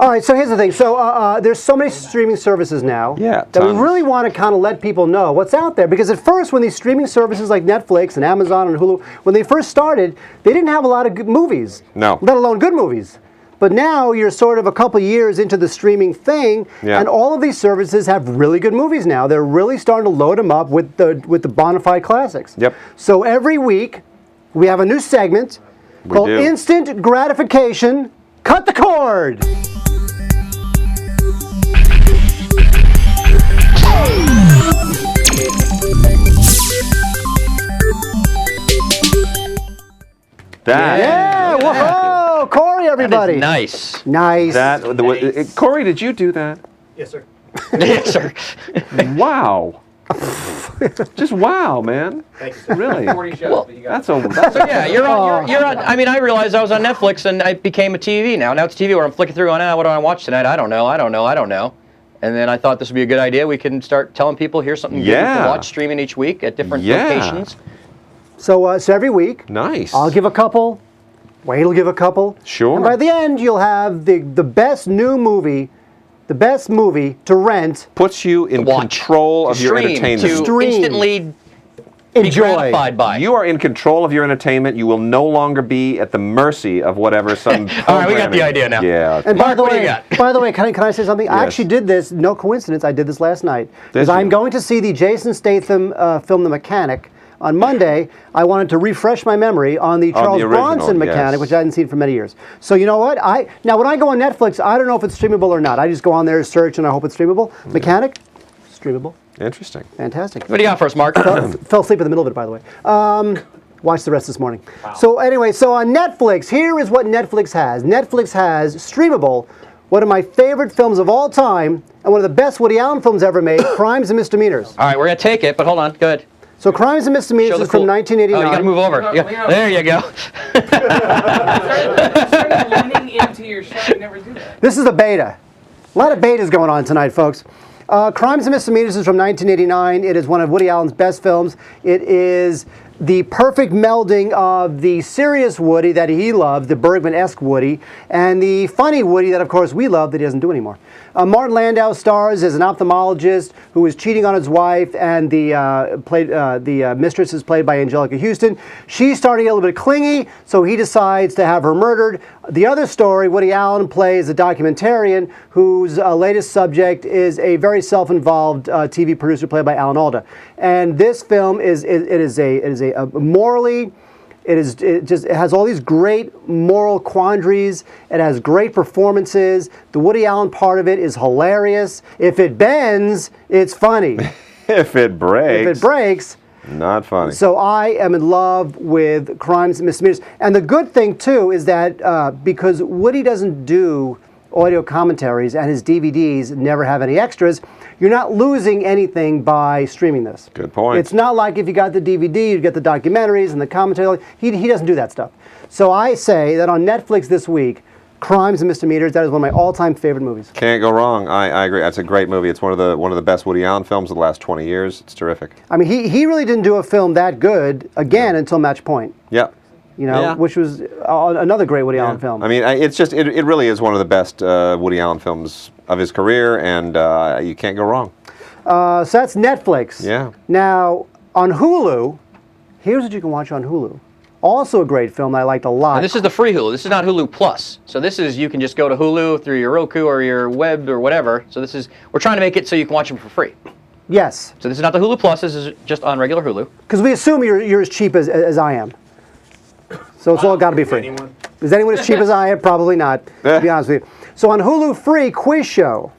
All right, so here's the thing. So there's so many streaming services now that we really want to kind of let people know what's out there. Because at first, when these streaming services like Netflix and Amazon and Hulu, when they first started, they didn't have a lot of good movies. No. Let alone good movies. But now you're sort of a couple years into the streaming thing, and all of these services have really good movies now. They're really starting to load them up with the bona fide classics. Yep. So every week, we have a new segment called Instant Gratification. Cut the cord! That. Whoa! Corey, everybody. That is nice. Nice. Corey, did you do that? Yes, sir. Yes, sir. Wow. Just wow, man. Thank you, sir. Really? 40 shows, but you got That's a. So yeah, you're on. I mean, I realized I was on Netflix and I became a TV now. Now it's TV where I'm flicking through on, what do I watch tonight? I don't know. And then I thought this would be a good idea. We can start telling people here's something good you can watch streaming each week at different locations. So every week, Nice. I'll give a couple. Wade will give a couple. Sure. And by the end, you'll have the best new movie, the best movie to rent. Puts you in control of your entertainment. To instantly enjoy. Be gratified by. You are in control of your entertainment. You will no longer be at the mercy of whatever some. All right, we got the idea now. Yeah. And Mark, what do you got? by the way, can I say something? I Yes. actually did this. No coincidence. I did this last night because Did you? I'm going to see the Jason Statham film, The Mechanic. On Monday, I wanted to refresh my memory on the Charles original, Bronson Mechanic, yes. which I hadn't seen for many years. So you know what? Now when I go on Netflix, I don't know if it's streamable or not. I just go on there, search, and I hope it's streamable. Mechanic, streamable. Interesting. Fantastic. What do you got for us, Mark? Fell asleep in the middle of it, by the way. Watched the rest this morning. Wow. So anyway, so on Netflix, here is what Netflix has. Netflix has streamable, one of my favorite films of all time, and one of the best Woody Allen films ever made, Crimes and Misdemeanors. All right, we're going to take it, but hold on. Good. So Crimes and Misdemeanors is from 1989. Oh, you got to move over. There you go. started leaning into your show. You never do that. This is the beta. A lot of betas going on tonight, folks. Crimes and Misdemeanors is from 1989. It is one of Woody Allen's best films. It is the perfect melding of the serious Woody that he loved, the Bergman-esque Woody, and the funny Woody that, of course, we love that he doesn't do anymore. Martin Landau stars as an ophthalmologist who is cheating on his wife, and the mistress is played by Angelica Houston. She's starting to get a little bit clingy, so he decides to have her murdered. The other story, Woody Allen plays a documentarian whose latest subject is a very self-involved TV producer played by Alan Alda. And this film is morally. It has all these great moral quandaries. It has great performances. The Woody Allen part of it is hilarious. If it bends, it's funny. If it breaks, not funny. So I am in love with Crimes and Misdemeanors. And the good thing, too, is that because Woody doesn't do audio commentaries and his DVDs never have any extras, you're not losing anything by streaming this. Good point. It's not like if you got the DVD, you get the documentaries and the commentary. He doesn't do that stuff. So I say that on Netflix this week, Crimes and Misdemeanors, that is one of my all-time favorite movies. Can't go wrong. I agree. That's a great movie. It's one of the best Woody Allen films of the last 20 years. It's terrific. I mean, he really didn't do a film that good again until Match Point. Yeah. You know, which was another great Woody Allen film. I mean, it really is one of the best Woody Allen films of his career, and you can't go wrong. So that's Netflix. Yeah. Now, on Hulu, here's what you can watch on Hulu. Also a great film that I liked a lot. And this is the free Hulu. This is not Hulu Plus. So this is, you can just go to Hulu through your Roku or your web or whatever. So we're trying to make it so you can watch them for free. Yes. So this is not the Hulu Plus. This is just on regular Hulu. Because we assume you're as cheap as I am. So it's all got to be free. Is anyone as cheap as I am? Probably not, to be honest with you. So on Hulu free, Quiz Show.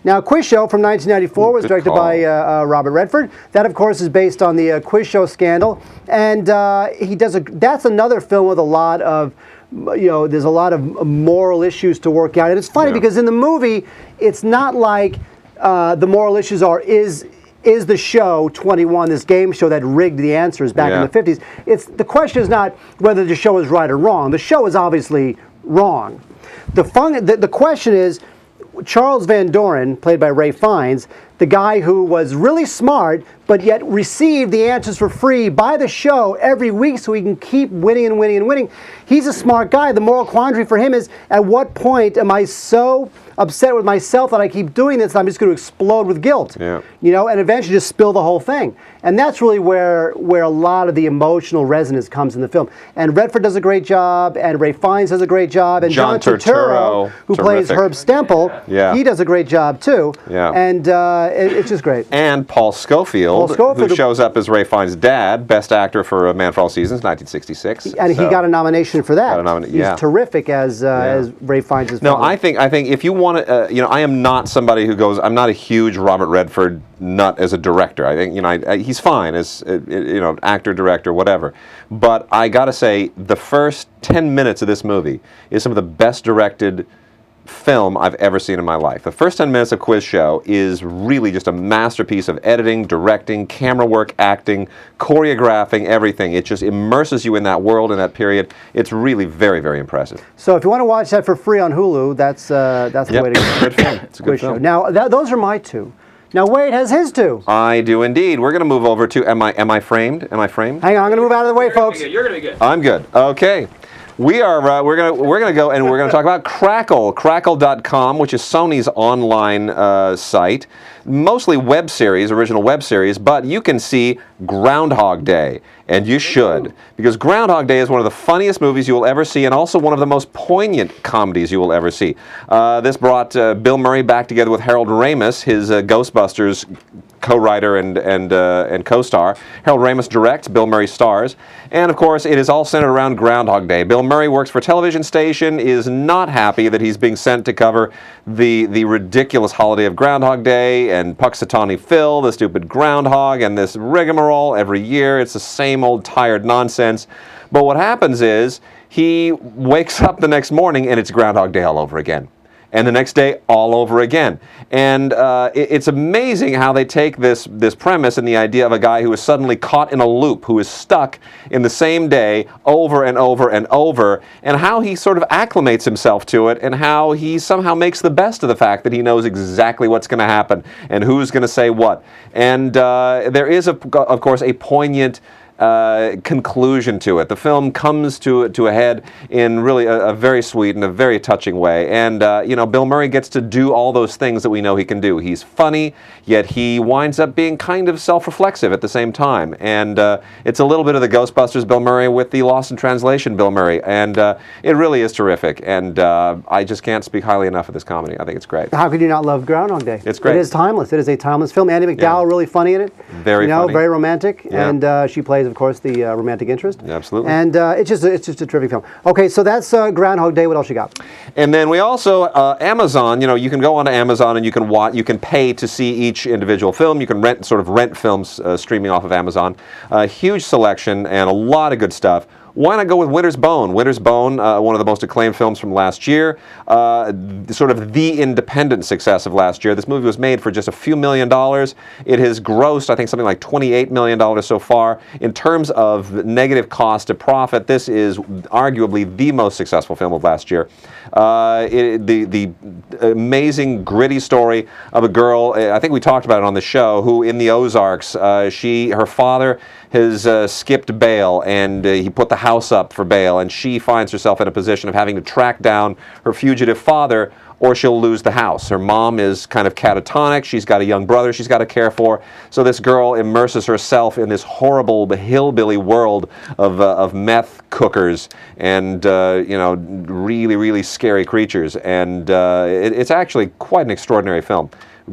Now, Quiz Show from 1994 was directed by Robert Redford. That, of course, is based on the Quiz Show scandal. And that's another film with a lot of, there's a lot of moral issues to work out. And it's funny because in the movie, it's not like the moral issues are, is the show 21, this game show that rigged the answers back in the 50s? The question is not whether the show is right or wrong. The show is obviously wrong. The question is, Charles Van Doren, played by Ray Fiennes, the guy who was really smart, but yet received the answers for free by the show every week so he can keep winning and winning and winning. He's a smart guy. The moral quandary for him is, at what point am I so upset with myself that I keep doing this, and I'm just going to explode with guilt. Yeah. You know, and eventually just spill the whole thing. And that's really where a lot of the emotional resonance comes in the film. And Redford does a great job, and Ray Fiennes does a great job, and John Turturro, Turturro, who plays terrific. Herb Stempel, Yeah. he does a great job too. Yeah. And it's just great. And Paul Scofield, who shows up as Ray Fiennes' dad, best actor for A Man for All Seasons, 1966. And he got a nomination for that. Yeah. He's terrific as Ray Fiennes' No, father. I think if you want to, I am not somebody who goes. I'm not a huge Robert Redford nut as a director. I think he's fine as actor, director, whatever. But I got to say, the first 10 minutes of this movie is some of the best directed film I've ever seen in my life. The first 10 minutes of Quiz Show is really just a masterpiece of editing, directing, camera work, acting, choreographing, everything. It just immerses you in that world, in that period. It's really very, very impressive. So if you want to watch that for free on Hulu, that's the way to go. Good film. It's a good Quiz Show. film. Now, those are my two. Now, Wade has his two. I do indeed. We're going to move over to Am I Framed? Am I Framed? Hang on, I'm going to move out of the way, folks. You're gonna be good. I'm good. Okay. We are we're gonna go and we're gonna talk about Crackle, Crackle.com, which is Sony's online site, mostly web series, original web series, but you can see Groundhog Day, and you should, because Groundhog Day is one of the funniest movies you will ever see, and also one of the most poignant comedies you will ever see. This brought Bill Murray back together with Harold Ramis, his Ghostbusters co-writer and co-star. Harold Ramis directs, Bill Murray stars, and of course it is all centered around Groundhog Day. Bill Murray works for a television station, is not happy that he's being sent to cover the ridiculous holiday of Groundhog Day and Puxatawny Phil, the stupid groundhog, and this rigmarole every year. It's the same old tired nonsense. But what happens is he wakes up the next morning and it's Groundhog Day all over again. And the next day, all over again. And it's amazing how they take this premise and the idea of a guy who is suddenly caught in a loop, who is stuck in the same day over and over and over, and how he sort of acclimates himself to it, and how he somehow makes the best of the fact that he knows exactly what's going to happen and who's going to say what. And there is, of course, a poignant conclusion to it. The film comes to a head in really a very sweet and a very touching way. And Bill Murray gets to do all those things that we know he can do. He's funny, yet he winds up being kind of self-reflexive at the same time. And it's a little bit of the Ghostbusters Bill Murray with the Lost in Translation Bill Murray. And it really is terrific. And I just can't speak highly enough of this comedy. I think it's great. How could you not love Groundhog Day? It's great. It is timeless. It is a timeless film. Andy McDowell really funny in it. Very funny. Very romantic. Yeah. And she plays, of course, the romantic interest. Absolutely. And it's just a terrific film. Okay, so that's Groundhog Day. What else you got? And then we also Amazon. You can go onto Amazon and you can pay to see each individual film. You can rent films streaming off of Amazon. Huge selection and a lot of good stuff. Why not go with Winter's Bone? Winter's Bone, one of the most acclaimed films from last year, sort of the independent success of last year. This movie was made for just a few $1 million. It has grossed, I think, something like $28 million so far. In terms of negative cost to profit, this is arguably the most successful film of last year. The amazing, gritty story of a girl, I think we talked about it on the show, who in the Ozarks, her father has skipped bail, and he put the house up for bail, and she finds herself in a position of having to track down her fugitive father, or she'll lose the house. Her mom is kind of catatonic. She's got a young brother she's got to care for. So this girl immerses herself in this horrible hillbilly world of meth cookers and really, really scary creatures. And it's actually quite an extraordinary film.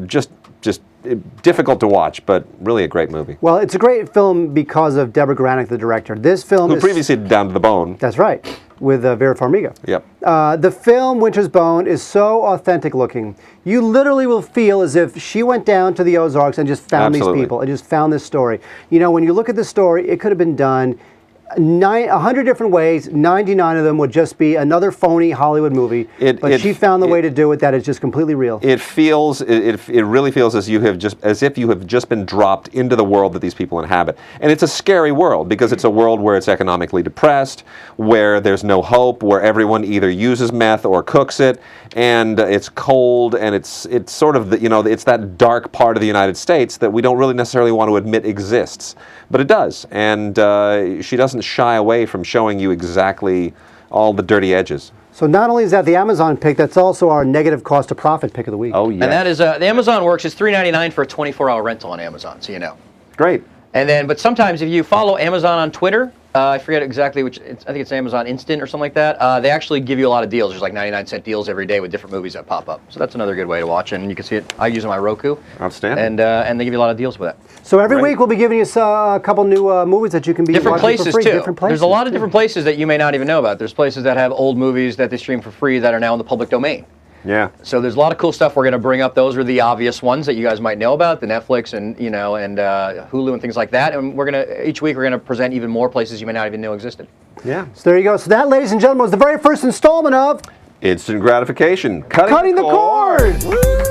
Just difficult to watch, but really a great movie. Well, it's a great film because of Deborah Granick, the director. This film Who previously did Down to the Bone. That's right, with Vera Farmiga. Yep. The film Winter's Bone is so authentic looking. You literally will feel as if she went down to the Ozarks and just found Absolutely. these people and just found this story. When you look at the story, it could have been done 100 different ways. 99 of them would just be another phony Hollywood movie. But she found the way to do it that is just completely real. It really feels as if you have just been dropped into the world that these people inhabit. And it's a scary world because it's a world where it's economically depressed, where there's no hope, where everyone either uses meth or cooks it, and it's cold, and it's sort of it's that dark part of the United States that we don't really necessarily want to admit exists, but it does. And she doesn't shy away from showing you exactly all the dirty edges. So not only is that the Amazon pick, that's also our negative cost to profit pick of the week. Oh, yeah. And that is the Amazon works. It's $3.99 for a 24-hour rental on Amazon, so you know. Great. And then, but sometimes if you follow Amazon on Twitter, I forget exactly which. I think it's Amazon Instant or something like that. They actually give you a lot of deals. There's like 99-cent deals every day with different movies that pop up. So that's another good way to watch. And you can see it. I use it on my Roku. Outstanding. And they give you a lot of deals with that. So every week we'll be giving you a couple new movies that you can be Different watching places for free. too. Different places. There's a lot of different places that you may not even know about. There's places that have old movies that they stream for free that are now in the public domain. Yeah. So there's a lot of cool stuff we're going to bring up. Those are the obvious ones that you guys might know about, the Netflix and Hulu and things like that. And each week we're going to present even more places you may not even know existed. Yeah. So there you go. So that, ladies and gentlemen, was the very first installment of Instant gratification. Cutting Cutting the Cord. Woo!